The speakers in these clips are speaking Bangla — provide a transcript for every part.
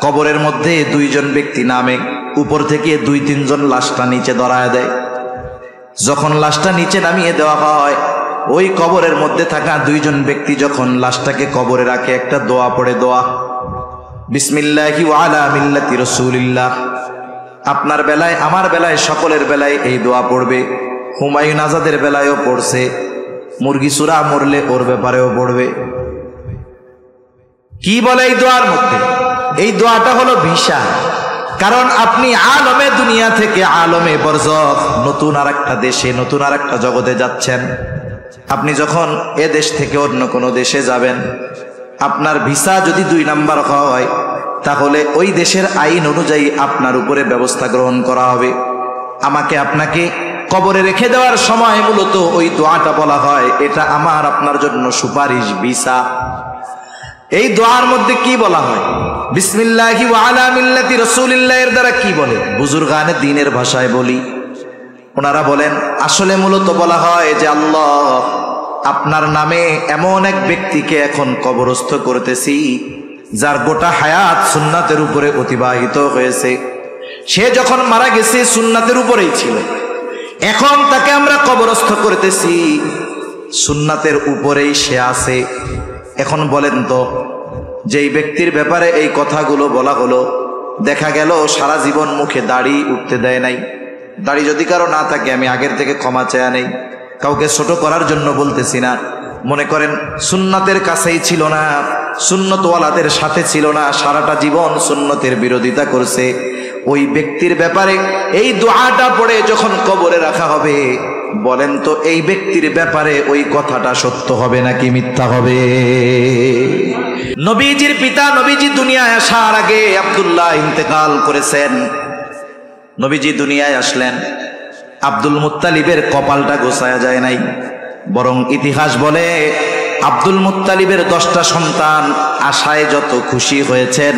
কবরের মধ্যে দুইজন ব্যক্তি নামে, উপর থেকে 2-3 জন লাশটা নিচে ধরায় দেয়। যখন লাশটা নিচে নামিয়ে দেওয়া হয়, ওই কবরের মধ্যে থাকা 2 জন ব্যক্তি যখন লাশটাকে কবরে রাখে, একটা দোয়া পড়ে, দোয়া বিসমিল্লাহি ওয়া আলা মিল্লাতি রাসূলিল্লাহ। আপনার বেলায়, আমার বেলায়, সকলের বেলায় এই দোয়া পড়বে। হুমায়ুন আজাদের বেলায়ও পড়ছে, মুরগি চূড়া মরলে ওর ব্যাপারেও পড়বে। কি বলে এই দোয়ার মধ্যে? এই দোয়াটা হলো ভিসা। কারণ আপনি আলমে দুনিয়া থেকে আলমে বরজখ, নতুন আর একটা দেশে, নতুন আর একটা জগতে যাচ্ছেন। আপনি যখন এ দেশ থেকে অন্য কোনো দেশে যাবেন, আপনার ভিসা যদি 2 নাম্বার হয়, তাহলে ওই দেশের আইন অনুযায়ী আপনার উপরে ব্যবস্থা গ্রহণ করা হবে। আমাকে আপনাকে কবরে রেখে দেওয়ার সময় মূলত ওই দোয়াটা বলা হয়, এটা আমার আপনার জন্য সুপারিশ, ভিসা। এই দোয়ার মধ্যে কি বলা হয়? বিসমিল্লাহি ওয়া আলা মিল্লাতি রাসূলিল্লাহ এর দ্বারা কি বলে? বুজুর্গানে দ্বীনের ভাষায় বলি, ওনারা বলেন আসলে মূলত বলা হয় যে আল্লাহ, আপনার নামে এমন এক ব্যক্তিকে এখন কবরস্থ করতেছি যার গোটা হায়াত সুন্নাতের উপরে অতিবাহিত হয়েছে। সে যখন মারা গেছে সুন্নাতের উপরেই ছিল, এখন তাকে আমরা কবরস্থ করতেছি, সুন্নাতের উপরেই সে আছে। এখন বলেন তো, যেই ব্যক্তির ব্যাপারে এই কথাগুলো বলা হলো, দেখা গেল সারা জীবন মুখে দাড়ি উঠতে দেয় নাই। দাড়ি যদি কারো না থাকে, আমি আগের থেকে ক্ষমা চায়া নেই, কাউকে ছোট করার জন্য বলতেছি না। মনে করেন সুন্নাতের কাছেই ছিল না, সুন্নতওয়ালাদের সাথে ছিল না, সারাটা জীবন সুন্নতের বিরোধিতা করছে, ওই ব্যক্তির ব্যাপারে এই দোয়াটা পড়ে যখন কবরে রাখা হবে, বলেন তো এই ব্যক্তির ব্যাপারে ওই কথাটা সত্য হবে নাকি মিথ্যা হবে? নবীজির পিতা, নবীজি দুনিয়ায় আসার আগে আব্দুল্লাহ ইন্তেকাল করেছেন। নবীজি দুনিয়ায় আসলেন, আব্দুল মুত্তালিবের কপালটা গোছায়া যায় নাই, বরং ইতিহাস বলে আব্দুল মুত্তালিবের 10টা সন্তান আশায় যত খুশি হয়েছেন,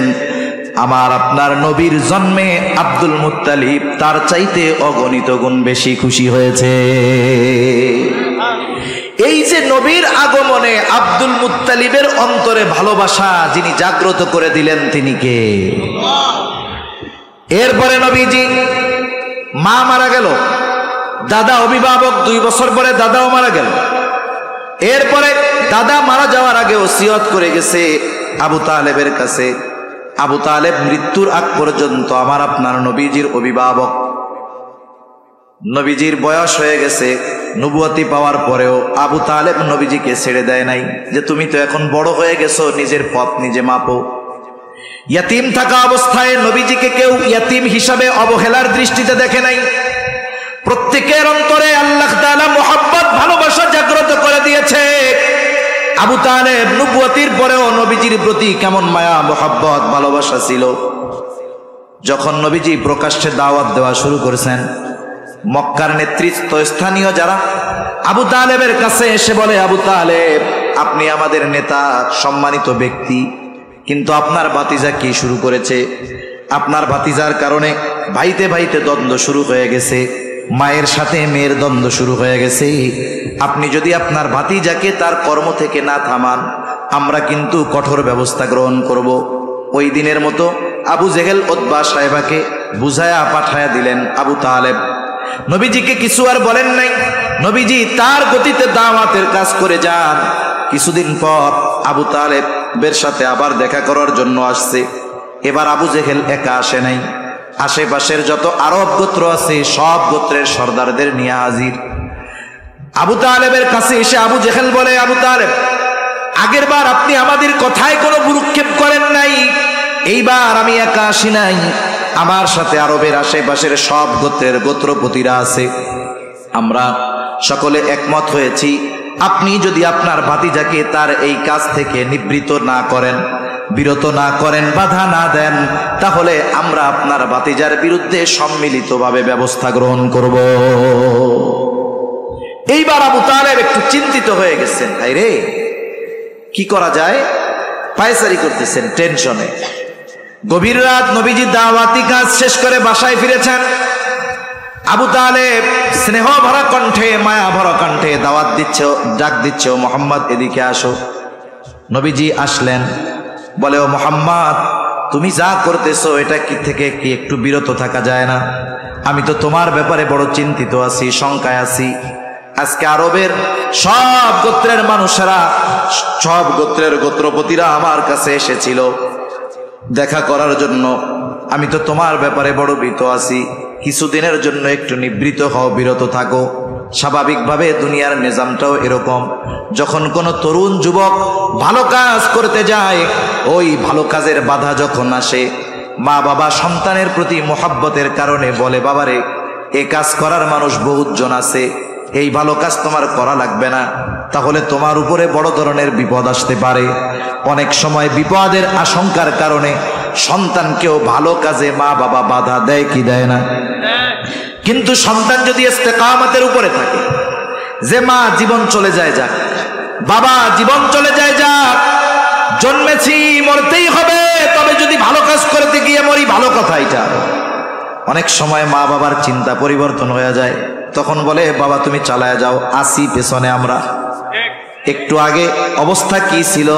আমার আপনার নবীর জন্মে আব্দুল মুত্তালিব তার চাইতে অগণিত গুণ বেশি খুশি হয়েছে। এই যে নবীর আগমনে আব্দুল মুত্তালিবের অন্তরে ভালোবাসা যিনি জাগ্রত করে দিলেন, তিনি কে? এরপরে নবীজি, মা মারা গেল, দাদা অভিভাবক, 2 বছর পরে দাদাও মারা গেল। এরপরে দাদা মারা যাওয়ার আগে ওসিয়ত করে গেছে আবু তালেবের কাছে, আবু তালেব মৃত্যুর আগ পর্যন্ত আমার আপনার নবীজির অভিভাবক। নবীজির বয়স হয়ে গেছে, নবুয়তি পাওয়ার পরেও আবু তালেব নবীজিকে ছেড়ে দেয় নাই, যে তুমি তো এখন বড় হয়ে গেছো, নিজের পথ নিজে মাপো। ইয়াতিম থাকা অবস্থায় নবীজিকে কেউ ইয়াতিম হিসাবে অবহেলার দৃষ্টিতে দেখে নাই। প্রত্যেকের অন্তরে আল্লাহ তাআলা মুহাব্বত, ভালোবাসা জাগ্রত করে দিয়েছে। আবু তালেব নবুয়তির পরেও নবীজির প্রতি কেমন মায়া, মুহাব্বত, ভালোবাসা ছিল। যখন নবীজি প্রকাশ্যে দাওয়াত দেওয়া শুরু করেছেন, মক্কার নেতৃত্ব স্থানীয় যারা আবু তালেবের কাছে এসে বলে, আবু তালেব আপনি আমাদের নেতা, সম্মানিত ব্যক্তি, কিন্তু আপনার ভাতিজা কি শুরু করেছে? আপনার ভাতিজার কারণে ভাইতে ভাইতে দ্বন্দ্ব শুরু হয়ে গেছে, মায়ের সাথে মেয়ের দ্বন্দ্ব শুরু হয়ে গেছে। আপনি যদি আপনার ভাতিজাকে তার কর্ম থেকে না থামান, আমরা কিন্তু কঠোর ব্যবস্থা গ্রহণ করব। ওই দিনের মতো আবু জেহেল উতবা সাহেবাকে বুঝায়া পাঠায়া দিলেন আবু তালেব। নবীজিকে কিছু আর বলেন নাই, নবীজি তার গতিতে দাওয়াতের কাজ করে যান। কিছুদিন পর আবু তালেবের সাথে আবার দেখা করার জন্য আসছে। এবার আবু জেহেল একা আসে নাই, আশেপাশের যত আরব গোত্র আছে সব গোত্রের সর্দারদের নিয়ে হাজির। আবু তালেবের কাছে এসে আবু জেহেল বলে, আবু তালেব আগের বার আপনি আমাদের কথায় কোনো ভ্রুক্ষেপ করেন নাই, এইবার আমি একা আসি নাই, আমার সাথে আরবের আশেপাশের সব গোত্রের গোত্রপতিরা আছে। আমরা সকলে একমত হয়েছি, আপনি যদি আপনার ভাতিজাকে তার এই কাজ থেকে নিবৃত্ত না করেন, বিরত না করেন, বাধা না দেন, তাহলে আমরা আপনার ভাতিজার বিরুদ্ধে সম্মিলিতভাবে ব্যবস্থা গ্রহণ করব। এইবার আবু তালেব একটু চিন্তিত হয়ে গেছেন, ভাই রে কি করা যায়, পায়চারি করতেছেন টেনশনে। গভীর রাত, নবীজি দাওয়াতি কাজ শেষ করে বাসায় ফিরেছেন। আবু তালেব স্নেহ ভরা কণ্ঠে, মায়া ভরা কণ্ঠে দাওয়াত দিচ্ছে, ডাক দিচ্ছে, ও মোহাম্মদ এদিকে আসো। নবীজি আসলেন, বলে, ও মোহাম্মদ তুমি যা করতেছো এটা কি থেকে কি একটু বিরত থাকা যায় না? আমি তো তোমার ব্যাপারে বড় চিন্তিত আছি, শঙ্কায় আছি। আজকে আরবের সব গোত্রের মানুষেরা, সব গোত্রের গোত্রপতিরা আমার কাছে এসেছিল দেখা করার জন্য। আমি তো তোমার ব্যাপারে বড় ভীত আছি, কিছুদিনের জন্য একটু নিবৃত হও, বিরত থাকো। স্বাভাবিকভাবে দুনিয়ার নিজামটাও এরকম, যখন কোনো তরুণ যুবক ভালো কাজ করতে যায়, ওই ভালো কাজের বাধা যখন আসে, মা বাবা সন্তানের প্রতি মোহাব্বতের কারণে বলে, বাবারে এ কাজ করার মানুষ বহুজন আছে, এই ভালো কাজ তোমার করা লাগবে না, তাহলে তোমার উপরে বড় ধরনের বিপদ আসতে পারে। অনেক সময় বিপদের আশঙ্কার কারণে সন্তানকেও ভালো কাজে মা বাবা বাধা দেয় কি দেয় না? কিন্তু সন্তান যদি ইস্তেকামতের উপরে থাকে, যে মা জীবন চলে যায় যাক, বাবা জীবন চলে যায় যাক, জন্মেছি মরতেই হবে, তবে যদি ভালো কাজ করতে গিয়ে মরি ভালো কথা। এটা অনেক সময় মা বাবার চিন্তা পরিবর্তন হয়ে যায়, তখন বলে বাবা তুমি চালায় যাও, আসি পেছনে আমরা। একটু আগে অবস্থা কি ছিল,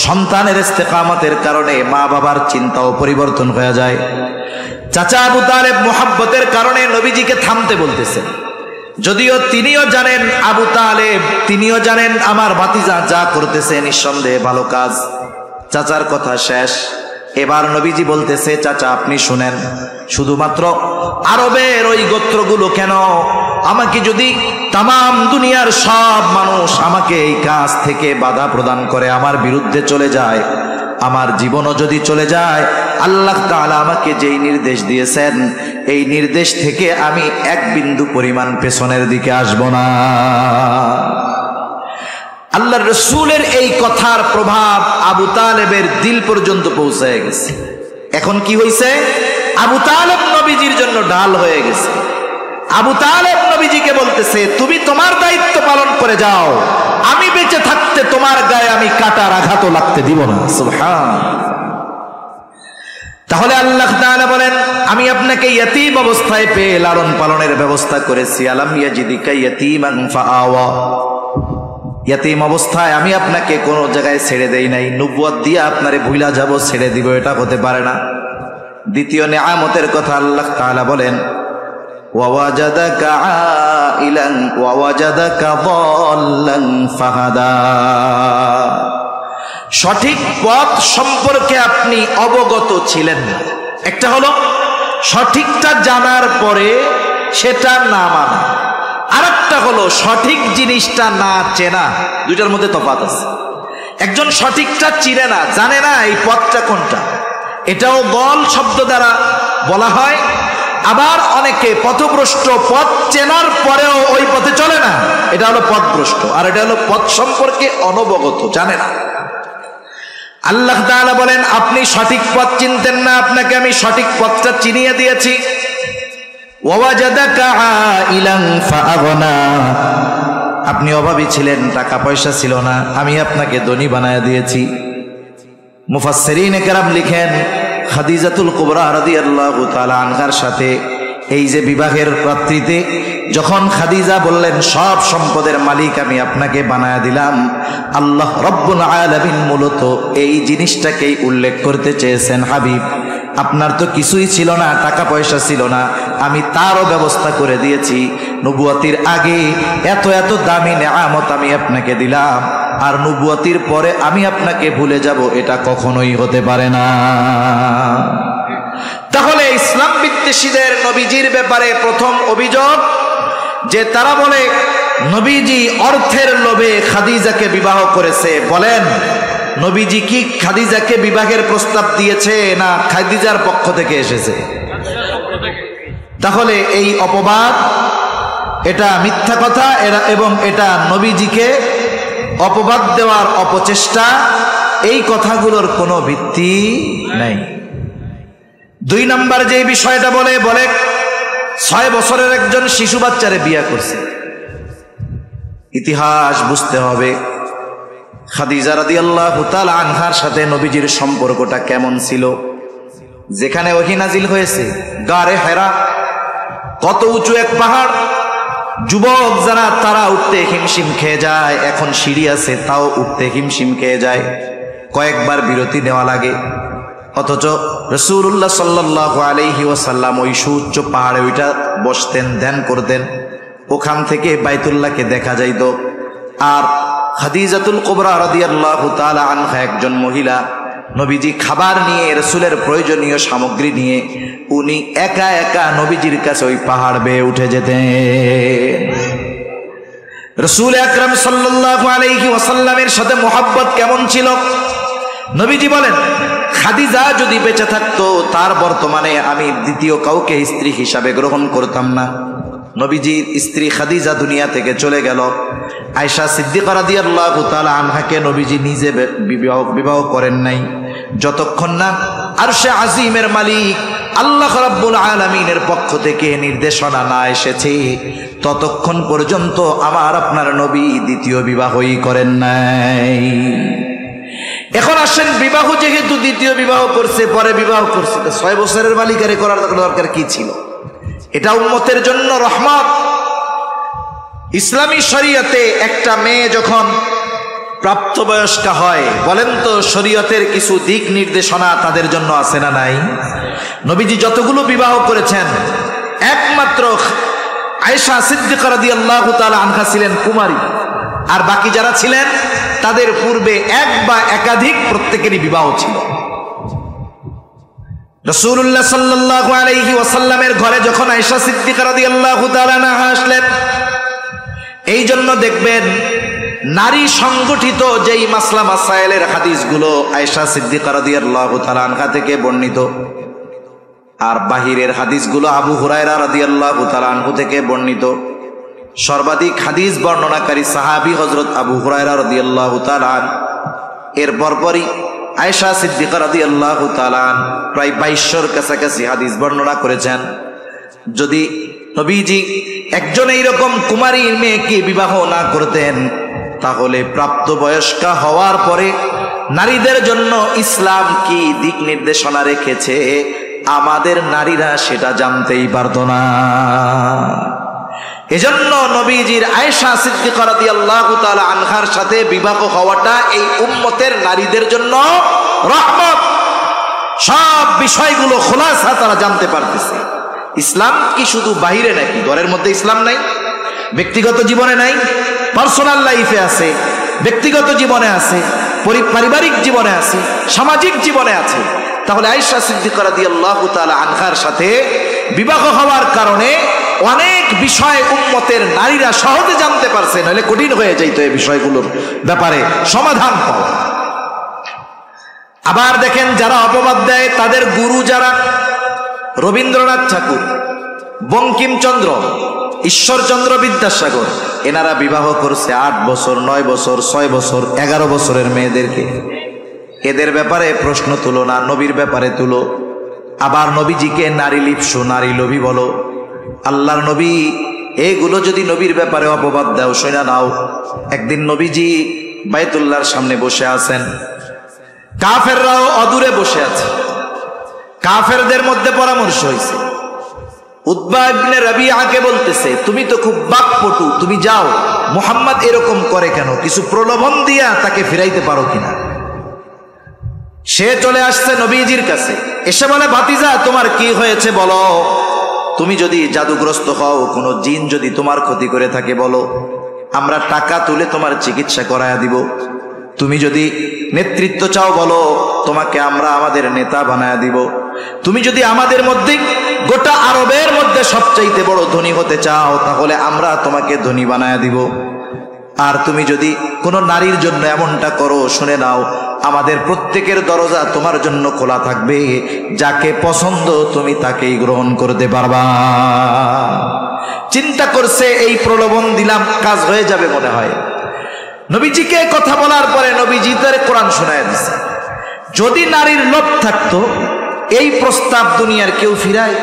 সন্তানের ইস্তেকামতের কারণে মা বাবার চিন্তাও পরিবর্তন হয়ে যায়। চাচা আবু তালেব মুহাব্বতের কারণে নবীজিকে থামতে বলতেছেন, যদিও তিনিও জানেন, আবু তালেব তিনিও জানেন আমার ভাতিজা যা করতেছে নিঃসন্দেহে ভালো কাজ। চাচার কথা শেষ, এবার নবীজি বলতেছে, চাচা আপনি শুনেন, শুধুমাত্র আরবের ওই গোত্রগুলো কেন, আমাকে যদি তামাম দুনিয়ার সব মানুষ আমাকে এই কাজ থেকে বাধা প্রদান করে, আমার বিরুদ্ধে চলে যায়, আমার জীবনও যদি চলে যায়, আল্লাহ তাআলা আমাকে যেই নির্দেশ দিয়েছেন, এই নির্দেশ থেকে আমি এক বিন্দু পরিমাণ পেছনের দিকে আসব না। আল্লাহর রাসূলের এই কথার প্রভাব আবু তালেবের দিল পর্যন্ত পৌঁছে গেছে। এখন কি হয়েছে, আবু তালেব নবীজির জন্য ঢাল হয়ে গেছে। আবু তালেব নবীজিকে বলতেছে, তুমি তোমার দায়িত্ব পালন করে যাও, আমি বেঁচে থাকতে তোমার গায়ে আমি কাটার আঘাতও লাগতে দিব না। সুবহান। তাহলে আল্লাহ তাআলা বলেন, আমি আপনাকে ইয়তীম অবস্থায় পেয়ে লালন পালনের ব্যবস্থা করেছি। আলাম ইয়াজিদিকা ইয়াতীমান ফাআওয়া, ইয়তীম অবস্থায় আমি আপনাকে কোনো জায়গায় ছেড়ে দেই নাই, নবুয়ত দিয়ে আপনারে ভুলা যাব, ছেড়ে দিব, এটা হতে পারে না। দ্বিতীয় নিয়ামতের কথা আল্লাহ তাআলা বলেন, ওয়াওয়াজাদাকা আইলান ওয়াওয়াজাদাকা দাল্লান ফাহাদা, সঠিক পথ সম্পর্কে আপনি অবগত ছিলেন না। একটা হলো সঠিকটা জানার পরে সেটা না মানা, আরেকটা হলো সঠিক জিনিসটা না চেনা। দুইটার মধ্যে তফাৎ আছে। একজন সঠিকটা চিনে না, জানে না এই পথটা কোনটা, এটাও দল শব্দ দ্বারা বলা হয়। আবার অনেকে পথভ্রষ্ট, পথ চেনার পরেও ওই পথে চলে না, এটা হলো পথভ্রষ্ট। আর এটা হলো পথ সম্পর্কে অনবগত, জানে না। আল্লাহ তাআলা বলেন, আপনি সঠিক পথ চিনতেন না, আপনাকে আমি সঠিক পথটা চিনিয়ে দিয়েছি। ওয়াওয়াজাদাকা আইলান ফাআগনা, আপনি অভাবী ছিলেন, টাকা পয়সা ছিল না, আমি আপনাকে ধনী বানায় দিয়েছি। মুফাসসিরিনে কেরাম লিখেন, খাদিজাতুল কুবরা রাদিয়াল্লাহু তাআলা আনহার সাথে এই যে বিবাহের রাত্রিতে যখন খাদিজা বললেন, সব সম্পদের মালিক আমি আপনাকে বানায়া দিলাম, আল্লাহ রব্বুল আলামিন মূলত এই জিনিসটাকেই উল্লেখ করতে চেয়েছেন, হাবিব আপনার তো কিছুই ছিল না, টাকা পয়সা ছিল না, আমি তারও ব্যবস্থা করে দিয়েছি। নবুয়তির আগে এত এত দামি নেয়ামত আমি আপনাকে দিলাম, আর নবুয়তির পরে আমি আপনাকে ভুলে যাব, এটা কখনোই হতে পারে না। তাহলে ইসলাম বিদ্বেষীদের নবীজির ব্যাপারে প্রথম অভিযোগ যে তারা বলে নবীজি অর্থের লোভে খাদিজাকে বিবাহ করেছে। বলেন, নবীজি কি খাদিজাকে বিবাহের প্রস্তাব দিয়েছে না খাদিজার পক্ষ থেকে এসেছে? তাহলে এই অপবাদ, এটা মিথ্যা কথা, এবং এটা নবীজিকে অপবাদ দেওয়ার অপচেষ্টা, এই কথাগুলোর কোনো ভিত্তি নাই। দুই নাম্বার যে বিষয়টা বলে 6 বছরের একজন শিশু বাচ্চারে বিয়ে করছে। ইতিহাস বুঝতে হবে, খাদিজা রাদিয়াল্লাহু তাআলা আনহার সাথে নবীজির সম্পর্কটা কেমন ছিল। যেখানে ওহী নাজিল হয়েছে গারে হেরা, কত উঁচু এক পাহাড়, যুবক যারা তারা উঠতে হিমশিম খেয়ে যায়, এখন সিঁড়ি আছে তাও উঠতে হিমশিম খেয়ে যায়, কয়েকবার বিরতি নেওয়া লাগে। অথচ রাসূলুল্লাহ সাল্লাল্লাহু আলাইহি ওয়াসাল্লাম ওই সুউচ্চ পাহাড়ে ওইটা বসতেন, ধ্যান করতেন, ওখান থেকে বাইতুল্লাহকে দেখা যাইত। আর খাদিজাতুল কুবরা রাদিয়াল্লাহু তাআলা আনহা একজন মহিলা, নবীজি খাবার নিয়ে, রাসূলের প্রয়োজনীয় সামগ্রী নিয়ে উনি একা একা নবীজির কাছে ওই পাহাড় বেয়ে উঠে যেতেন। রাসূল আকরাম সাল্লাল্লাহু আলাইহি ওয়াসাল্লামের সাথে মুহাব্বত কেমন ছিল? নবীজি বলেন, খাদিজা যদি বেঁচে থাকতো তার বর্তমানে আমি দ্বিতীয় কাউকে স্ত্রী হিসাবে গ্রহণ করতাম না। নবীজির স্ত্রী খাদিজা দুনিয়া থেকে চলে গেল। আয়েশা সিদ্দিকা রাদিয়াল্লাহু তাআলা আনহাকে নবীজি নিজে বিবাহ করেন নাই, যতক্ষণ না আরশে আজিমের মালিক আল্লাহ রাব্বুল আলামিনের পক্ষ থেকে নির্দেশনা না এসেছে, ততক্ষণ পর্যন্ত আমার আপনার নবী দ্বিতীয় বিবাহই করেন নাই। এখন আসেন, বিবাহ যেহেতু দ্বিতীয় বিবাহ করছে, পরে বিবাহ করছে, 6 বছরের বালিকারে করার দরকার কি ছিল? এটা উম্মতের জন্য রহমত। ইসলামী শরীয়তে একটা মেয়ে যখন প্রাপ্তবয়স্কা হয়, বলেন তো শরীয়তের কিছু দিক নির্দেশনা তাদের জন্য আছে না নাই? নবীজি যতগুলো বিবাহ করেছেন, একমাত্র আয়েশা সিদ্দিকা রাদিয়াল্লাহু তাআলা আনহা ছিলেন কুমারী, আর বাকি যারা ছিলেন তাদের পূর্বে এক বা একাধিক প্রত্যেকেরই বিবাহ ছিল। রাসূলুল্লাহ সাল্লাল্লাহু আলাইহি ওয়াসাল্লামের ঘরে যখন আয়েশা সিদ্দিকা রাদিয়াল্লাহু তাআলা আনহা আসলেন, এই জন্য দেখবেন নারী সংগঠিত যেই মাসলা মাসাইলের হাদিসগুলো আয়েশা সিদ্দিকা রাদিয়াল্লাহু তাআলা আনহা থেকে বর্ণিত, আর বাহিরের হাদিসগুলো আবু হুরায়রা রাদিয়াল্লাহু তাআলা আনহু থেকে বর্ণিত। সর্বাধিক হাদিস বর্ণনাকারী সাহাবী হযরত আবু হুরায়রা রাদিয়াল্লাহু তাআলা, এর পরপরই আয়েশা সিদ্দিকা রাদিয়াল্লাহু তাআলা প্রায় 2200 কাছাকাছি হাদিস বর্ণনা করেছেন। যদি নবীজি একজন এইরকম কুমারী মেয়েকে বিবাহ না করতেন, তাহলে প্রাপ্তবয়স্কা হওয়ার পরে নারীদের জন্য ইসলাম কি দিক নির্দেশনা রেখেছে আমাদের নারীরা সেটা জানতেই পারত না। এজন্য নবীজির আয়েশা সিদ্দিকা রাদিয়াল্লাহু তাআলা আনহার সাথে বিবাহ হওয়াটা এই উম্মতের নারীদের জন্য রহমত। সব বিষয়গুলো খোলাসা তারা জানতে পারতেছে। ইসলাম কি শুধু বাহিরে নাকি? ঘরের মধ্যে ইসলাম নাই? ব্যক্তিগত জীবনে নাই? পার্সোনাল লাইফে আছে, ব্যক্তিগত জীবনে আছে, পারিবারিক জীবনে আছে, সামাজিক জীবনে আছে। তাহলে আয়েশা সিদ্দিকা রাদিয়াল্লাহু তাআলা আনহার সাথে বিবাহ হওয়ার কারণে অনেক বিষয় উম্মতের নারীরা সহজে জানতে পারছে, নাহলে কঠিন হয়ে যাইত এই বিষয়গুলোর ব্যাপারে সমাধান পাওয়া। আবার দেখেন, যারা অপবাদ দেয় তাদের গুরু যারা, রবীন্দ্রনাথ ঠাকুর, বঙ্কিমচন্দ্র, ঈশ্বরচন্দ্র বিদ্যাসাগর, এনারা বিবাহ করছে 8 বছর, 9 বছর, 6 বছর, 11 বছরের মেয়েদেরকে। এদের ব্যাপারে প্রশ্ন তুলো না, নবীর ব্যাপারে তুলো। আবার নবীজিকে নারী লিপ্সু, নারী লোভী বলো। আল্লাহর নবী এগুলো যদি নবীর ব্যাপারে অপবাদ দাও, শোনা নাও। একদিন নবীজি বাইতুল্লাহর সামনে বসে আছেন, কাফেররাও অদূরে বসে আছে। কাফেরদের মধ্যে পরামর্শ হয়েছে। উতবা ইবনে রাবিআকে বলতেছে, তুমি তো খুব বাকপটু, তুমি যাও, মুহাম্মদ এরকম করে কেন, কিছু প্রলোভন দিয়া তাকে ফিরাইতে পারো কিনা। সে চলে আসছে নবীজির কাছে, এসে বলে, ভাতিজা তোমার কি হয়েছে বলো। তুমি যদি জাদুগ্রস্ত হও, কোনো জিন যদি তোমার ক্ষতি করে থাকে বলো, আমরা টাকা তুলে তোমার চিকিৎসা করায়া দিব। তুমি যদি নেতৃত্ব চাও বলো, তোমাকে আমরা আমাদের নেতা বানায়া দিব। তুমি যদি আমাদের মধ্যে গোটা আরবের মধ্যে সবচাইতে বড় ধনী হতে চাও, তাহলে আমরা তোমাকে ধনী বানায়া দিব। আর তুমি যদি কোনো নারীর জন্য এমনটা করো, শুনে নাও, আমাদের প্রত্যেকের দরজা তোমার জন্য খোলা থাকবে, যাকে পছন্দ তুমি তাকেই গ্রহণ করতে পারবা। চিন্তা করছে, এই প্রলোভন দিলাম, কাজ হয়ে যাবে মনে হয়। নবীজিকে কথা বলার পরে নবীজি তার কোরআন শোনায় দিছে। যদি নারীর লোভ থাকতো, এই প্রস্তাব দুনিয়ার কেউ ফিরায়?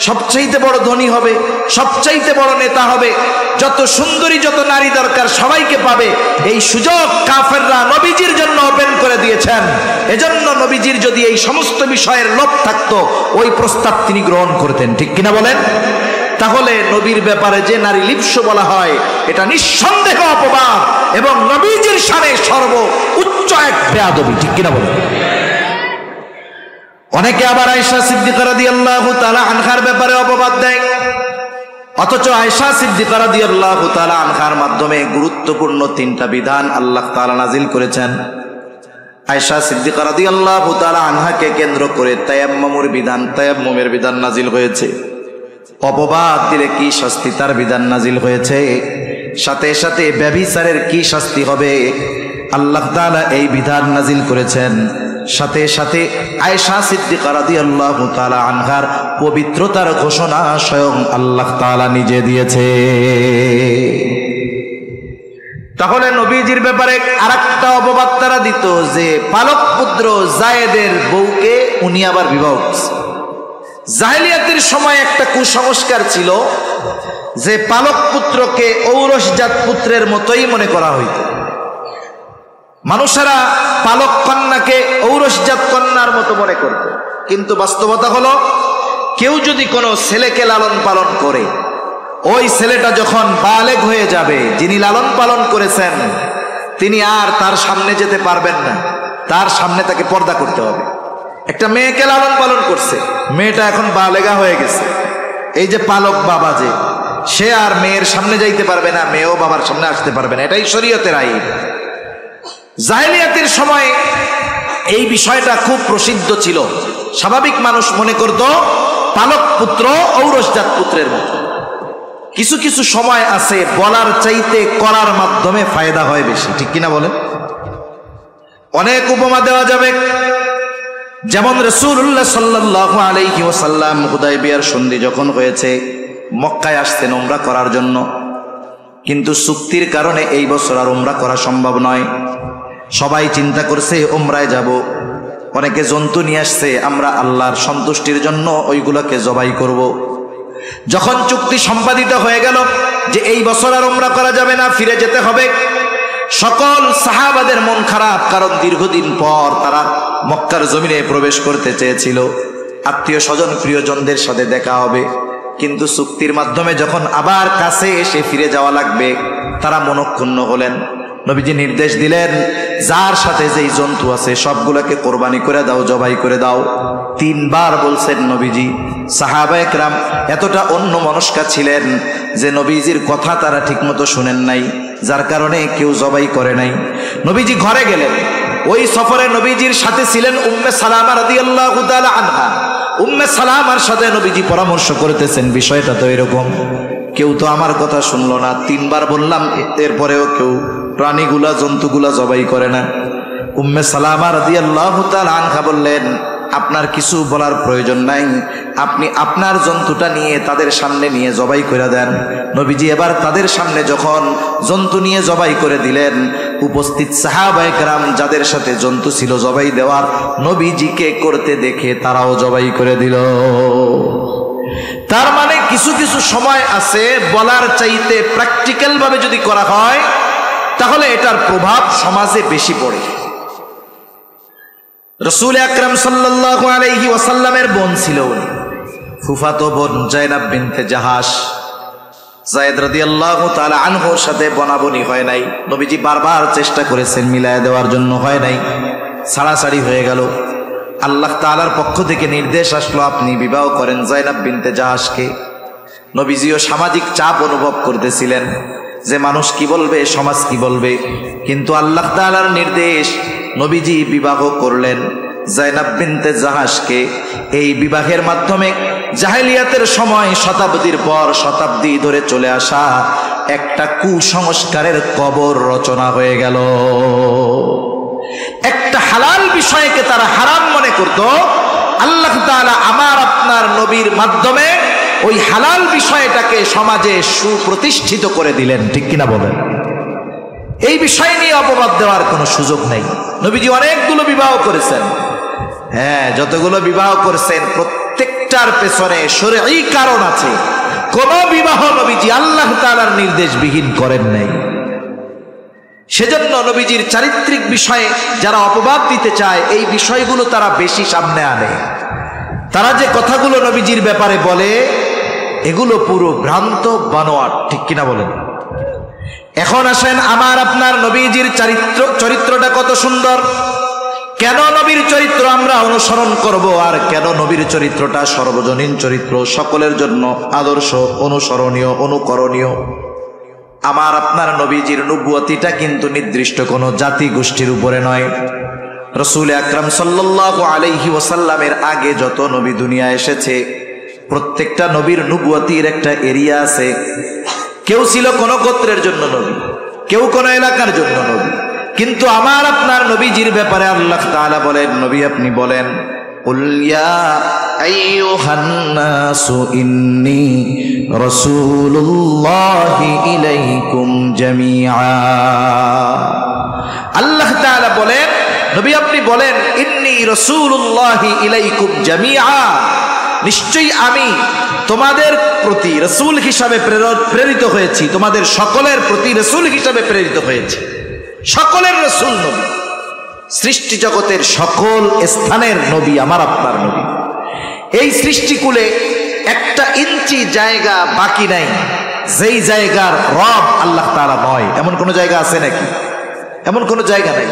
সবচাইতে বড় ধনী হবে, সবচাইতে বড় নেতা হবে, যত সুন্দরী যত নারী দরকার সবাইকে পাবে, এই সুযোগ কাফেররা নবীজির জন্য ওপেন করে দিয়েছেন। এজন্য নবীজির যদি এই সমস্ত বিষয়ের লোভ থাকতো, ওই প্রস্তাব তিনি গ্রহণ করতেন, ঠিক কিনা বলেন? তাহলে নবীর ব্যাপারে যে নারী লিপ্স বলা হয়, এটা নিঃসন্দেহ অপবাদ এবং নবীজির শানে সর্ব উচ্চ এক বেয়াদবি, ঠিক কিনা বলেন? অনেকে আবার আয়েশা সিদ্দিকা রাদিয়াল্লাহু তাআলা আনহার ব্যাপারে অপবাদ দেয়, অথচ আয়েশা সিদ্দিকা রাদিয়াল্লাহু তাআলা আনহার মাধ্যমে গুরুত্বপূর্ণ 3টা বিধান আল্লাহ তাআলা নাজিল করেছেন। আয়েশা সিদ্দিকা রাদিয়াল্লাহু তাআলা আনহাকে কেন্দ্র করে তায়াম্মুমের বিধান নাজিল হয়েছে। অপবাদ দিলে কি শাস্তি তার বিধান নাজিল হয়েছে, সাথে সাথে ব্যভিচারের কি শাস্তি হবে আল্লাহ তাআলা এই বিধান নাজিল করেছেন। সাথে সাথে আয়েশা সিদ্দিকা রাদিয়াল্লাহু তাআলা আনহার পবিত্রতার ঘোষণা স্বয়ং আল্লাহ তাআলা নিজে দিয়েছে। তাহলে নবীজির ব্যাপারে আরেকটা অপবাদ তারা দিত যে পালক পুত্র যায়েদের বউকে উনি আবার বিবাহ করছে। জাহেলিয়াতের সময় একটা কুসংস্কার ছিল যে পালক পুত্রকে ঔরসজাত পুত্রের মতোই মনে করা হইত। মানুষেরা পালক কন্যাকে ঔরসজাত কন্যার মতো মনে করত, কিন্তু বাস্তবতা হলো কেউ যদি কোনো ছেলেকে লালন পালন করে, ওই ছেলেটা যখন বালেগ হয়ে যাবে, যিনি লালন পালন করেছেন তিনি আর তার সামনে যেতে পারবেন না, তার সামনে তাকে পর্দা করতে হবে। একটা মেয়েকে লালন পালন করছে, মেয়েটা এখন বালেগা হয়ে গেছে, এই যে পালক বাবা যে সে আর মেয়ের সামনে যাইতে পারবে না, মেয়েও বাবার সামনে আসতে পারবে না, এটাই শরীয়তের আইন। জাহেলিয়াতের সময় এই বিষয়টা খুব প্রসিদ্ধ ছিল। স্বাভাবিক মানুষ মনে করত পালক পুত্র ঔরসজাত পুত্রের মতো। কিছু কিছু সময় আছে বলার চাইতে করার মাধ্যমে ফায়দা হয় বেশি, ঠিক কিনা বলেন? অনেক উপমা দেওয়া যাবে। যেমন রাসূলুল্লাহ সাল্লাল্লাহু আলাইহি ওয়াসাল্লাম হুদায়বিয়ার সন্ধি যখন হয়েছে মক্কায় আসতেন উমরা করার জন্য, কিন্তু চুক্তির কারণে এই বছর আর উমরা করা সম্ভব নয়। সবাই চিন্তা করছে উমরায় যাব, অনেকে জন্তু নিয়ে আসছে, আমরা আল্লাহর সন্তুষ্টির জন্য ওইগুলোকে জবাই করব। যখন চুক্তি সম্পাদিত হয়ে গেল যে এই বছর আর উমরা করা যাবে না, ফিরে যেতে হবে, সকল সাহাবাদের মন খারাপ, কারণ দীর্ঘদিন পর তারা মক্কার জমিনে প্রবেশ করতে চেয়েছিল, আত্মীয় স্বজন প্রিয়জনদের সাথে দেখা হবে, কিন্তু চুক্তির মাধ্যমে যখন আবার কাছে এসে ফিরে যাওয়া লাগবে তারা মনক্ষুণ্ণ হলেন। নবীজি নির্দেশ দিলেন যার সাথে যেই জন্তু আছে সবগুলোকে কোরবানি করে দাও, জবাই করে দাও। 3 বার বলছেন নবীজি। সাহাবায়ে কেরাম এতটা অন্যমনস্ক ছিলেন যে নবীজির কথা তারা ঠিকমতো শুনেন নাই, যার কারণে কেউ জবাই করে নাই। নবীজি ঘরে গেলেন, ওই সফরে নবীজির সাথে ছিলেন উম্মে সালামা রাদিয়াল্লাহু তাআলা আনহা। উম্মে সালামার সাথে নবীজি পরামর্শ করতেছেন, বিষয়টা তো এরকম, কেউ তো আমার কথা শুনলো না, 3 বার বললাম এরপরেও কেউ প্রাণীগুলা জন্তুগুলা জবাই করে না। উম্মে সালামা রাদিয়াল্লাহু তাআলা আনহা বললেন, আপনার কিছু বলার প্রয়োজন নাই, আপনি আপনার জন্তুটা নিয়ে তাদের সামনে নিয়ে জবাই করে দেন। নবীজি এবার তাদের সামনে যখন জন্তু নিয়ে জবাই করে দিলেন, উপস্থিত সাহাবায়ে কেরাম যাদের সাথে জন্তু ছিল জবাই দেওয়ার, নবীজিকে করতে দেখে তারাও জবাই করে দিল। তার মানে কিছু কিছু সময় আছে বলার চাইতে প্র্যাকটিক্যাল ভাবে যদি করা হয় তাহলে এটার প্রভাব সমাজে বেশি পড়ে। রাসূল আকরাম সাল্লাল্লাহু আলাইহি ওয়াসাল্লামের বোন ছিল উনি, ফুফাতো বোন যায়েনাব বিনতে জাহাশ। যায়েদ রাদিয়াল্লাহু তাআলা আনহুর সাথে বনাবনি হয় নাই, নবীজি বারবার চেষ্টা করেছেন মিলায়া দেওয়ার জন্য, হয় নাই, ছাড়াছাড়ি হয়ে গেল। আল্লাহ তাআলার পক্ষ থেকে নির্দেশ আসলো আপনি বিবাহ করেন যায়েনাব বিনতে জাহাশকে। নবীজিও সামাজিক চাপ অনুভব করতেছিলেন যে মানুষ কি বলবে, সমাজ কি বলবে, কিন্তু আল্লাহ তাআলার নির্দেশ, নবীজি বিবাহ করলেন যায়েনাব বিনতে জাহাশকে। এই বিবাহের মাধ্যমে জাহেলিয়াতের সময় শতাব্দীর পর শতাব্দী ধরে চলে আসা একটা কুসংস্কারের কবর রচনা হয়ে গেল। একটা হালাল বিষয়কে তারা হারাম মনে করত, আল্লাহ তাআলা আমার আপনার নবীর মাধ্যমে ওই হালাল বিষয়টাকে সমাজে সুপ্রতিষ্ঠিত করে দিলেন, ঠিক কিনা বলেন? এই বিষয় নিয়ে অপবাদ দেওয়ার কোনো সুযোগ নেই। নবীজি অনেকগুলো বিবাহ করেছেন, হ্যাঁ, যতগুলো বিবাহ করেছেন প্রত্যেকটার পেছনে শরঈ কারণ আছে। কোন বিবাহ নবীজি আল্লাহ তাআলার নির্দেশ বিহীন করেন নাই। সেজন্য নবীজির চারিত্রিক বিষয়ে যারা অপবাদ দিতে চায় এই বিষয়গুলো তারা বেশি সামনে আনে। তারা যে কথাগুলো নবীজির ব্যাপারে বলে এগুলো পুরো ভ্রান্ত বানোয়াট, ঠিক কিনা বলেন? এখন আসেন আমার আপনার নবীজির চরিত্রটা কত সুন্দর। কেন নবীর চরিত্র আমরা অনুসরণ করব, আর কেন নবীর চরিত্রটা সর্বজনীন চরিত্র, সকলের জন্য আদর্শ, অনুসরণীয়, অনুকরণীয়। আমার আপনার নবীজির নবুয়তিটা কিন্তু নির্দিষ্ট কোনো জাতি গোষ্ঠীর উপরে নয়। রাসূল আকরাম সাল্লাল্লাহু আলাইহি ওয়াসাল্লামের আগে যত নবী দুনিয়া এসেছে, প্রত্যেকটা নবীর নবুয়তির একটা এরিয়া আছে। কেউ ছিল কোন গোত্রের জন্য নবী, কেউ কোন এলাকার জন্য নবী, কিন্তু আমার আপনার নবীজির ব্যাপারে আল্লাহ তাআলা বলেন, নবী আপনি বলেন, কুল ইয়া আইয়ুহান নাসু ইন্নী রাসূলুল্লাহি ইলাইকুম জামিআ। আল্লাহ তাআলা বলেন, নবী আপনি বলেন, ইন্নী রাসূলুল্লাহি ইলাইকুম জামিআ, নিশ্চয়ই আমি তোমাদের প্রতি রাসূল হিসাবে প্রেরিত হয়েছি, তোমাদের সকলের প্রতি রাসূল হিসাবে প্রেরিত হয়েছি। সকলের রাসূল নবী, সৃষ্টি জগতের সকল স্থানের নবী আমার আপনার নবী। এই সৃষ্টিকুলে একটা ইঞ্চি জায়গা বাকি নাই যেই জায়গার রব আল্লাহ তাআলা নয়। এমন কোন জায়গা আছে নাকি? এমন কোন জায়গা নাই।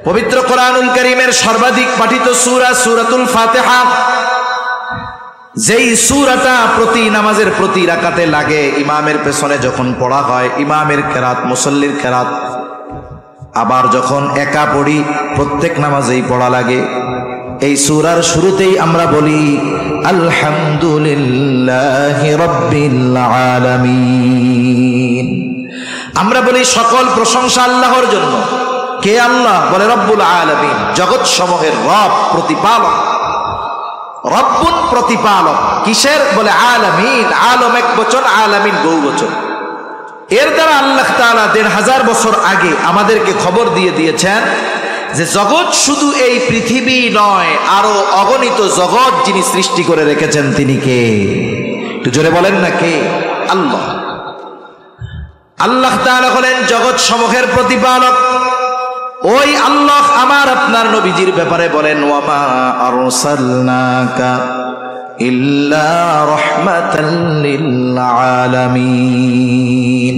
পবিত্র কোরআনুল কারীমের সর্বাধিক পাঠিত সূরা সূরাতুল ফাতিহা, যেই সূরাটা প্রতি নামাজের প্রতি রাকাতে লাগে, ইমামের পেছনে যখন পড়া হয়, ইমামের কেরাত, মুসল্লির কেরাত, আবার যখন একা পড়ি প্রত্যেক নামাজেই পড়া লাগে। এই সূরার শুরুতেই আমরা বলি আলহামদুলিল্লাহি রাব্বিল আলামিন। আমরা বলি সকল প্রশংসা আল্লাহর জন্য। কে আল্লাহ? বলে রব্বুল আলামিন, জগৎ সমূহের রব, প্রতিপালক। রব্বুন প্রতিপালক কিসের? বলে আলামিন। আলম এক বচন, আলামিন বহু বচন। এর দ্বারা আল্লাহ তাআলা ১৫০০ বছর আগে আমাদেরকে খবর দিয়ে দিয়েছেন যে জগৎ শুধু এই পৃথিবী নয়, আরো অগণিত জগৎ যিনি সৃষ্টি করে রেখেছেন তিনি কে? একটু জোরে বলেন না কে? আল্লাহ। আল্লাহ তাআলা হলেন জগৎ সমূহের প্রতিপালক। ওই আল্লাহ আমার আপনার নবীজির ব্যাপারে বলেন, ওয়ামা আরসালনাকা ইল্লা রাহমাতাল লিল আলামিন।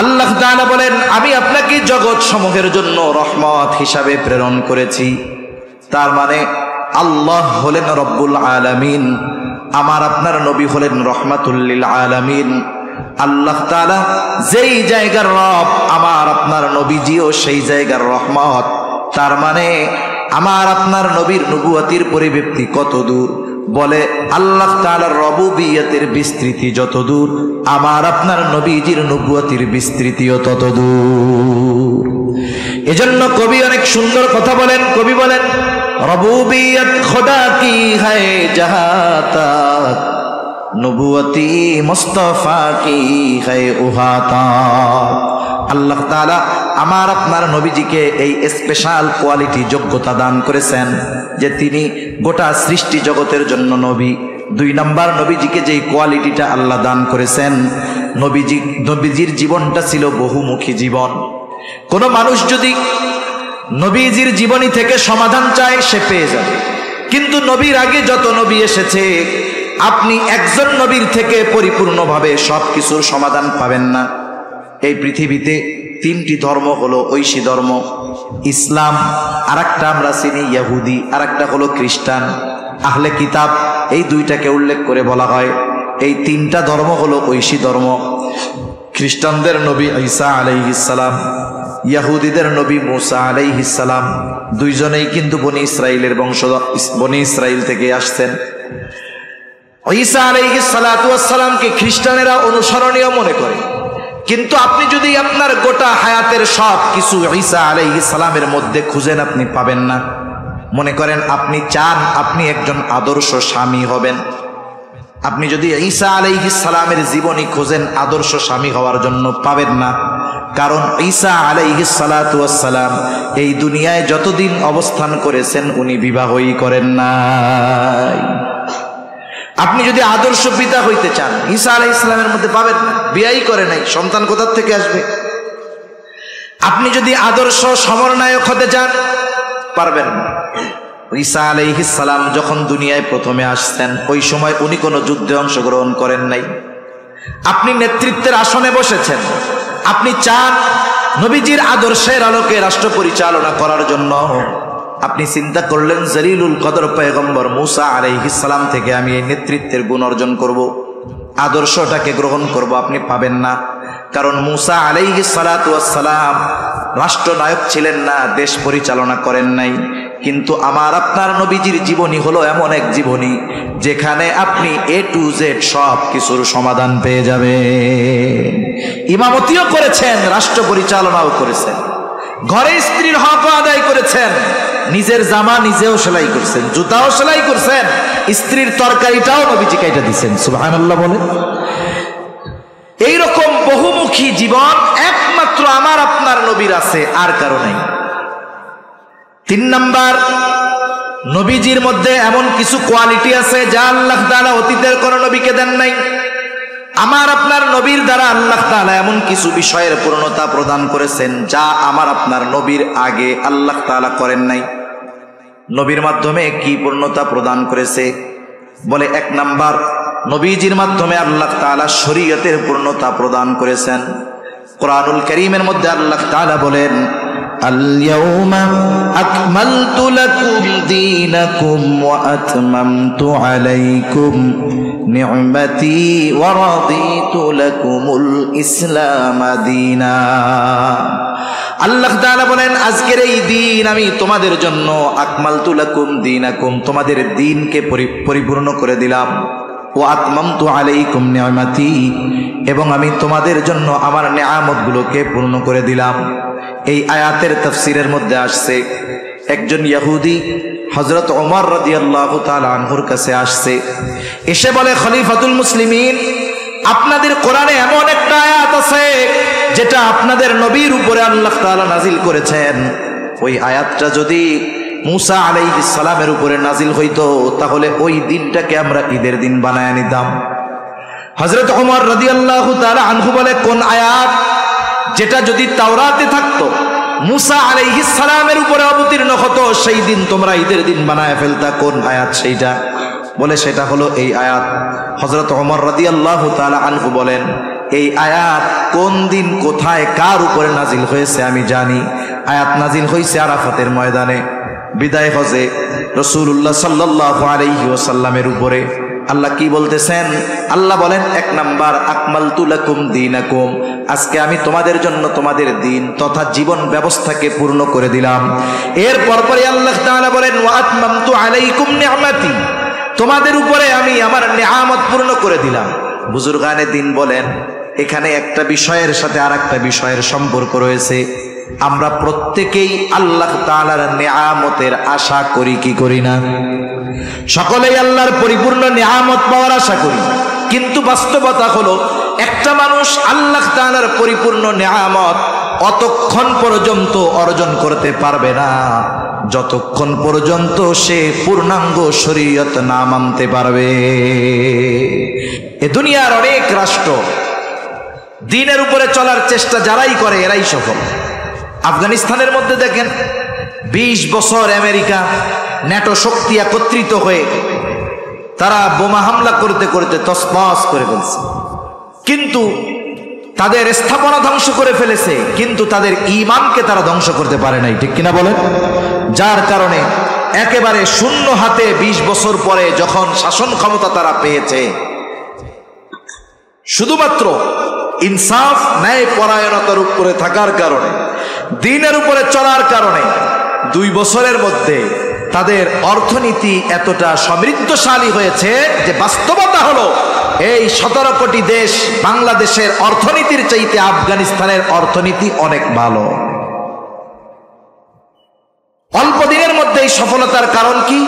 আল্লাহ তাআলা বলেন, আমি আপনাকে জগৎ সমূহের জন্য রহমত হিসাবে প্রেরণ করেছি। তার মানে আল্লাহ হলেন রব্বুল আলামিন, আমার আপনার নবী হলেন রহমাতুল লিল আলামিন। আল্লাহ তাআলা যেই জায়গার রব, আমার আপনার নবীজিও সেই জায়গার রহমত। তার মানে আমার আপনার নবীর নবুয়তির পরিব্যাপ্তি কত দূর? বলে আল্লাহ তাআলার রবুবিয়তের বিস্তৃতি যত দূর, আমার আপনার নবীজির নবুয়তির বিস্তৃতিও তত দূর। এজন্য কবি অনেক সুন্দর কথা বলেন। কবি বলেন, রবুবিয়ত খোদা কি হ্যায় জাহাঁ তক, নবুয়তি মুস্তাফা কি হ্যায় উহা তক। আল্লাহ তাআলা আমার আপনার নবীজিকে এই স্পেশাল কোয়ালিটি, যোগ্যতা দান করেছেন যে তিনি গোটা সৃষ্টি জগতের জন্য নবী। ২ নম্বর, নবীজিকে যেই কোয়ালিটিটা আল্লাহ দান করেছেন, নবীজির জীবনটা ছিল বহুমুখী জীবন। কোন মানুষ যদি নবীজির জীবনী থেকে সমাধান চায় সে পেয়ে যাবে, কিন্তু নবীর আগে যত নবী এসেছে আপনি একজন নবীর থেকে পরিপূর্ণভাবে সবকিছুর সমাধান পাবেন না। এই পৃথিবীতে 3টি ধর্ম হলো ঐশী ধর্ম, ইসলাম, আর একটা আমরা চিনি ইহুদি, আর একটা হলো খ্রিস্টান, আহলে কিতাব। এই 2টাকে উল্লেখ করে বলা হয় এই 3টা ধর্ম হলো ঐশী ধর্ম। খ্রিস্টানদের নবী ঈসা আলাইহিস সালাম, ইহুদিদের নবী মুসা আলাইহিস সালাম, 2জনেই কিন্তু বনি ইসরাইলের বংশধর, বনি ইসরাইল থেকে আসছেন। ঈসা আলাইহিস সালাতু ওয়াস সালামকে খ্রিস্টানেরা অনুসরণীয় মনে করে, কিন্তু আপনি যদি আপনার গোটা হায়াতের সব কিছু ঈসা আলাইহিস সালামের মধ্যে খুঁজেন আপনি পাবেন না। মনে করেন আপনি চান আপনি একজন আদর্শ স্বামী হবেন, আপনি যদি ঈসা আলাইহিস সালামের জীবনী খোঁজেন আদর্শ স্বামী হওয়ার জন্য পাবেন না। কারণ ঈসা আলাইহিস সালাতু ওয়াস সালাম এই দুনিয়ায় যতদিন অবস্থান করেছেন উনি বিবাহই করেন নাই। আপনি যদি আদর্শ পিতা হইতে চান ঈসা আলাইহিস সালামের মধ্যে পাবেন না, বিয়েই করে নাই, সন্তান কোথা থেকে আসবে? আপনি যদি আদর্শ সমরনায়ক হতে চান পারবেন না। ঈসা আলাইহিস সালাম যখন দুনিয়ায় প্রথমে আসছেন ওই সময় উনি কোনো যুদ্ধে অংশগ্রহণ করেন নাই। আপনি নেতৃত্বের আসনে বসেছেন, আপনি চান নবীজির আদর্শের আলোকে রাষ্ট্র পরিচালনা করার জন্য, আপনি চিন্তা করলেন জলিলুল কদর পয়গম্বর মুসা আলাইহিস সালাম থেকে আমি এই নেতৃত্বের গুণ অর্জন করব, আদর্শটাকে গ্রহণ করব। আপনি পাবেন না, কারণ মুসা আলাইহিস সালাতু ওয়াস সালাম রাষ্ট্রনায়ক ছিলেন না, দেশ পরিচালনা করেন নাই। কিন্তু আমার আপনার নবীজির জীবনী হলো এমন এক জীবনী যেখানে আপনি A to Z সব কিছুর সমাধান পেয়ে যাবেন। ইমামতিও করেছেন, রাষ্ট্র পরিচালনাও করেছেন, ঘরে স্ত্রীর হক আদায় করেছেন, নিজের জামা নিজেও সেলাই করছেন, জুতাও সেলাই করছেন, স্ত্রীর তরকারিটাও নবীজি কাইটা দিচ্ছেন। সুবহানাল্লাহ বলে। এইরকম বহুমুখী জীবন একমাত্র আমার আপনার নবীর আছে, আর কারো নাই। 3 নাম্বার, নবীজির মধ্যে এমন কিছু কোয়ালিটি আছে যা আল্লাহ তাআলা অতীতের কোন নবীকে দেন নাই। আমার আপনার নবীর দ্বারা আল্লাহ তাআলা এমন কিছু বিষয়ের পূর্ণতা প্রদান করেছেন যা আমার আপনার নবীর আগে আল্লাহ তাআলা করেন নাই। নবীর মাধ্যমে কি পূর্ণতা প্রদান করেছে? বলে 1 নাম্বার, নবীজির মাধ্যমে আল্লাহ তাআলা শরীয়তের পূর্ণতা প্রদান করেছেন। কোরআনুল কারীমের মধ্যে আল্লাহ তাআলা বলেন, আল-ইয়াওমা আকমালতু লাকুম দীনাকুম ওয়া আতমামতু আলাইকুম নি'মাতি ওয়া রাদিতু লাকুমুল ইসলাম দীনা। আল্লাহ তাআলা বলেন, আজকের এই দিন আমি তোমাদের জন্য আকমালতু লাকুম দীনাকুম, তোমাদের দ্বীনকে পরিপূর্ণ করে দিলাম। ওয়া আতমামতু আলাইকুম নি'মাতি, এবং আমি তোমাদের জন্য আমার নেয়ামতগুলোকে পূর্ণ করে দিলাম। এই আয়াতের তাফসীরের মধ্যে আসছে, একজন ইহুদি হযরত ওমর রাদিয়াল্লাহু তাআলা আনহুর কাছে আসছে, এসে বলে, খলিফাতুল মুসলিমিন, আপনাদের কোরআনে এমন একটা আয়াত আছে যেটা আপনাদের নবীর উপরে আল্লাহ তাআলা নাজিল করেছেন। ওই আয়াতটা যদি মুসা আলাইহিস সালামের উপরে নাজিল হইতো তাহলে ওই দিনটাকে আমরা ঈদের দিন বানায় নিতাম। হযরত ওমর রাদিয়াল্লাহু তাআলা আনহু বলে, কোন আয়াত? যেটা যদি তাওরাতে থাকতো, মুসা আলাইহিস সালামের উপরে অবতীর্ণ হতো, সেই দিন তোমরা ঈদের দিন বানায় ফেলতা। কোন আয়াত সেইটা? বলে, সেটা হলো এই আয়াত। হযরত ওমর রাদিয়াল্লাহু তাআলা আনহু বলেন, এই আয়াত কোন দিন কোথায় কার উপরে নাজিল হয়েছে আমি জানি। আয়াত নাজিল হয়েছে আরাফাতের ময়দানে বিদায় হজে রাসূলুল্লাহ সাল্লাল্লাহু আলাইহি ওয়াসাল্লামের উপরে। আল্লাহ কি বলতেছেন? আল্লাহ বলেন, 1 নাম্বার, আকমালতু লাকুম দীনাকুম, আজকে আমি তোমাদের জন্য তোমাদের দিন তথা জীবন ব্যবস্থাকে পূর্ণ করে দিলাম। এর পরপরই আল্লাহ তাআলা বলেন, ওয়া আতমামতু আলাইকুম নি'মাতি, তোমাদের উপরে আমি আমার নিয়ামত পূর্ণ করে দিলাম। বুজুর্গানে দ্বীন বলেন, এখানে একটা বিষয়ের সাথে আরেকটা বিষয়ের সম্পর্ক রয়েছে। আমরা প্রত্যেকেই আল্লাহ তাআলার নিয়ামতের আশা করি কি করি না? সকলেই আল্লাহর পরিপূর্ণ নিয়ামত পাওয়ার আশা করি, কিন্তু বাস্তবতা হলো একটা মানুষ আল্লাহ তাআলার পরিপূর্ণ নিয়ামত অতক্ষণ পর্যন্ত অর্জন করতে পারবে না যতক্ষণ পর্যন্ত সে পূর্ণাঙ্গ শরীয়ত না মানতে পারবে। এ দুনিয়ার অনেক রাষ্ট্র দ্বীনের উপরে চলার চেষ্টা যারাই করে এরাই সফল। আফগানিস্তানের মধ্যে দেখেন, 20 বছর আমেরিকা ন্যাটো শক্তি একত্রিত হয়ে তারা বোমা হামলা করতে করতে তছনছ করে ফেলছে, কিন্তু তাদের স্থাপনা ধ্বংস করে ফেলেছে, কিন্তু তাদের ঈমানকে তারা ধ্বংস করতে পারে নাই। ঠিক কিনা বলেন? যার কারণে একেবারে শূন্য হাতে 20 বছর পরে যখন শাসন ক্ষমতা তারা পেয়েছে, শুধুমাত্র ইনসাফ ন্যায় পরায়ণতার উপরে থাকার কারণে, দ্বীনের উপরে চলার কারণে 2 বছরের মধ্যে তাদের অর্থনীতি এতটা সমৃদ্ধশালী হয়েছে যে বাস্তবতা হলো এই 17 কোটি দেশ বাংলাদেশের অর্থনীতির চাইতে আফগানিস্তানের অর্থনীতি অনেক ভালো। অল্প দিনের মধ্যে এই সফলতার কারণ কি?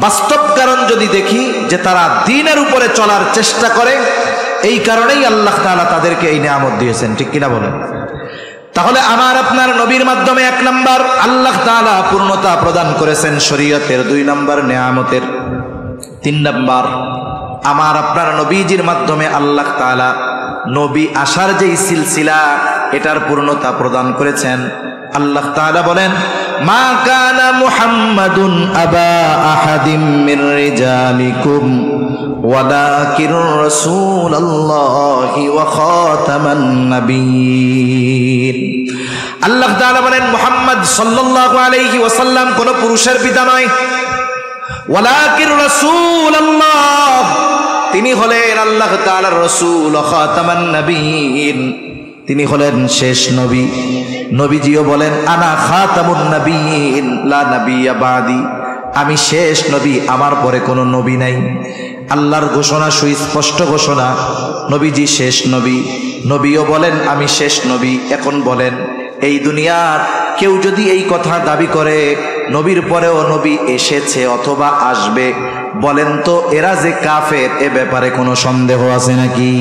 বাস্তব কারণ যদি দেখি যে তারা দ্বীনের উপরে চলার চেষ্টা করে, এই কারণেই আল্লাহ তাআলা তাদেরকে এই নিয়ামত দিয়েছেন। ঠিক কিনা বলেন? তাহলে আমার আপনার নবীর মাধ্যমে 1 নাম্বার আল্লাহ তাআলা পূর্ণতা প্রদান করেছেন শরীয়তের, 2 নাম্বার নিয়ামতের, 3 নাম্বার আমার আপনার নবীজির মাধ্যমে আল্লাহ তাআলা নবী আসার যে সিলসিলা এটার পূর্ণতা প্রদান করেছেন। আল্লাহ তাআলা বলেন, মা কানা মুহাম্মাদুন আবা আহাদিম মির রিজালিকুম ওয়ালাকিন রাসূলুল্লাহি ওয়া খাতামান নাবিয়্যিন। আল্লাহ তাআলা বলেন মুহাম্মদ সাল্লাল্লাহু আলাইহি ওয়াসাল্লাম কোন পুরুষের পিতা নয়, ওয়ালাকিন রাসূলুল্লাহ, তিনি হলেন আল্লাহ তাআলার রাসূল, খাতামান নবিয়্যিন, তিনি হলেন শেষ নবী। নবীজিও বলেন আনা খাতামুন নবিয়্যিন লা নাবিয়্যা বাদি, আমি শেষ নবী, আমার পরে কোনো নবী নাই। আল্লাহর ঘোষণা, সুস্পষ্ট ঘোষণা, নবীজি শেষ নবী। নবীও বলেন আমি শেষ নবী। এখন বলেন এই দুনিয়ার কেউ যদি এই কথা দাবি করে নবীর পরেও নবী এসেছে অথবা আসবে, বলেন তো এরা যে কাফের, এ ব্যাপারে কোনো সন্দেহ আছে নাকি?